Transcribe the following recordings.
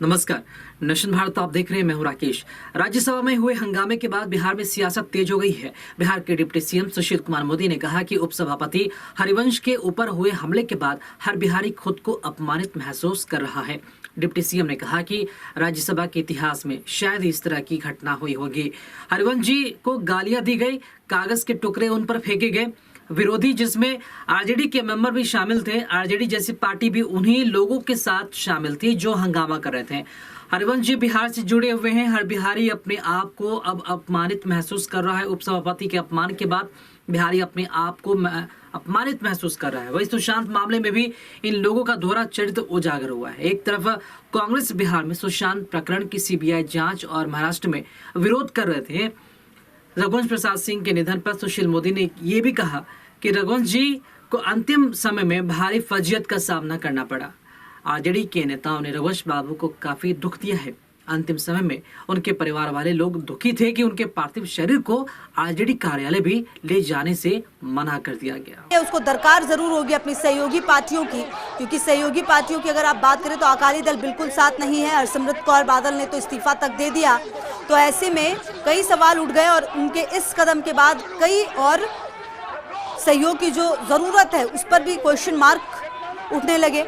नमस्कार, नेशन भारत आप देख रहे हैं। मैं हूं राकेश। राज्यसभा में हुए हंगामे के बाद बिहार में सियासत तेज हो गई है। बिहार के डिप्टी सीएम सुशील कुमार मोदी ने कहा कि उपसभापति हरिवंश के ऊपर हुए हमले के बाद हर बिहारी खुद को अपमानित महसूस कर रहा है। डिप्टी सीएम ने कहा कि राज्यसभा के इतिहास में शायद इस तरह की घटना हुई होगी। हरिवंश जी को गालियां दी गई, कागज के टुकड़े उन पर फेंके गए। विरोधी जिसमें आरजेडी के मेंबर भी शामिल थे, आरजेडी जैसी पार्टी भी उन्हीं लोगों के साथ शामिल थी जो हंगामा कर रहे थे। हरिवंश जी बिहार से जुड़े हुए हैं। हर बिहारी अपने आप को अब अपमानित महसूस कर रहा है। उपसभापति के अपमान के बाद बिहारी अपने आप को अपमानित महसूस कर रहा है। वही सुशांत मामले में भी इन लोगों का दोहरा चरित्र उजागर हुआ है। एक तरफ कांग्रेस बिहार में सुशांत प्रकरण की सीबीआई जांच और महाराष्ट्र में विरोध कर रहे थे। रघुवंश प्रसाद सिंह के निधन पर सुशील मोदी ने यह भी कहा कि रघुवंश जी को अंतिम समय में भारी फजीयत का सामना करना पड़ा। आरजेडी के नेताओं ने रघुवंश बाबू को काफी दुख दिया है। अंतिम समय में उनके परिवार वाले लोग दुखी थे कि उनके पार्थिव शरीर को आरजेडी कार्यालय भी ले जाने से मना कर दिया गया। उसको दरकार जरूर होगी अपनी सहयोगी पार्टियों की, क्योंकि सहयोगी पार्टियों की अगर आप बात करें तो अकाली दल बिल्कुल साथ नहीं है। हरसिमरत कौर बादल ने तो इस्तीफा तक दे दिया। तो ऐसे में कई सवाल उठ गए और उनके इस कदम के बाद कई और सहयोग की जो जरूरत है उस पर भी क्वेश्चन मार्क उठने लगे।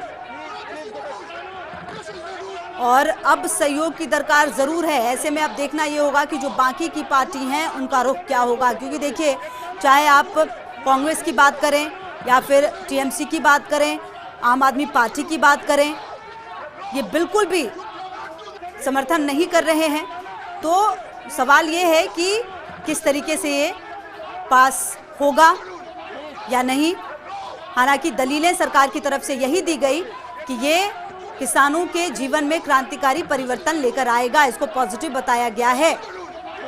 और अब सहयोग की दरकार जरूर है। ऐसे में अब देखना ये होगा कि जो बाकी की पार्टी हैं उनका रुख क्या होगा, क्योंकि देखिए चाहे आप कांग्रेस की बात करें या फिर टीएमसी की बात करें, आम आदमी पार्टी की बात करें, ये बिल्कुल भी समर्थन नहीं कर रहे हैं। तो सवाल ये है कि किस तरीके से ये पास होगा या नहीं। हालांकि दलीलें सरकार की तरफ से यही दी गई कि ये किसानों के जीवन में क्रांतिकारी परिवर्तन लेकर आएगा, इसको पॉजिटिव बताया गया है।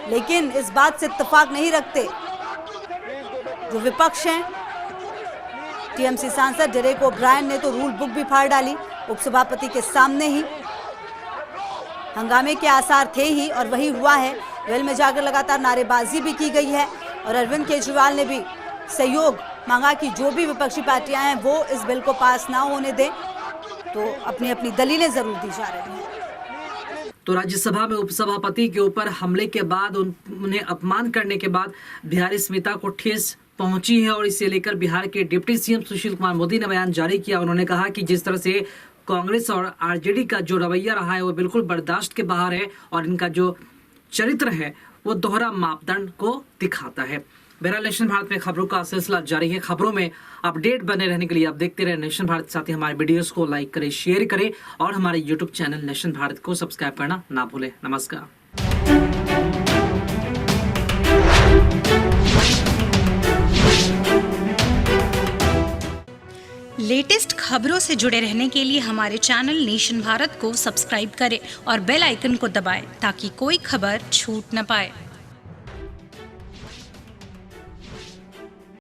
लेकिन इस बात से इत्तेफाक नहीं रखते जो विपक्ष हैं। टीएमसी सांसद डेरेक ओब्रायन ने तो रूल बुक भी फाड़ डाली उपसभापति के सामने ही। हंगामे के आसार थे ही और वही हुआ है। वेल में जाकर लगातार नारेबाजी भी की गई है और अरविंद केजरीवाल ने भी सहयोग मांगा कि जो भी विपक्षी पार्टियां हैं वो इस बिल को पास ना होने दें। तो अपनी अपनी दलीलें जरूर दी जा रही हैं। तो राज्यसभा में उपसभापति के ऊपर हमले के बाद उन्हें अपमान करने के बाद बिहारी स्मिता को ठेस पहुंची है और इसे लेकर बिहार के डिप्टी सीएम सुशील कुमार मोदी ने बयान जारी किया। उन्होंने कहा कि जिस तरह से कांग्रेस और आरजेडी का जो रवैया रहा है वो बिल्कुल बर्दाश्त के बाहर है और इनका जो चरित्र है वो दोहरा मापदंड को दिखाता है। बहरहाल नेशन भारत में खबरों का सिलसिला जारी है। खबरों में अपडेट बने रहने के लिए आप देखते रहे नेशन भारत। साथ ही हमारे वीडियोस को लाइक करें, शेयर करें और हमारे यूट्यूब चैनल नेशन भारत को सब्सक्राइब करना ना भूलें। नमस्कार। लेटेस्ट खबरों से जुड़े रहने के लिए हमारे चैनल नेशन भारत को सब्सक्राइब करें और बेल आइकन को दबाएं ताकि कोई खबर छूट न पाए।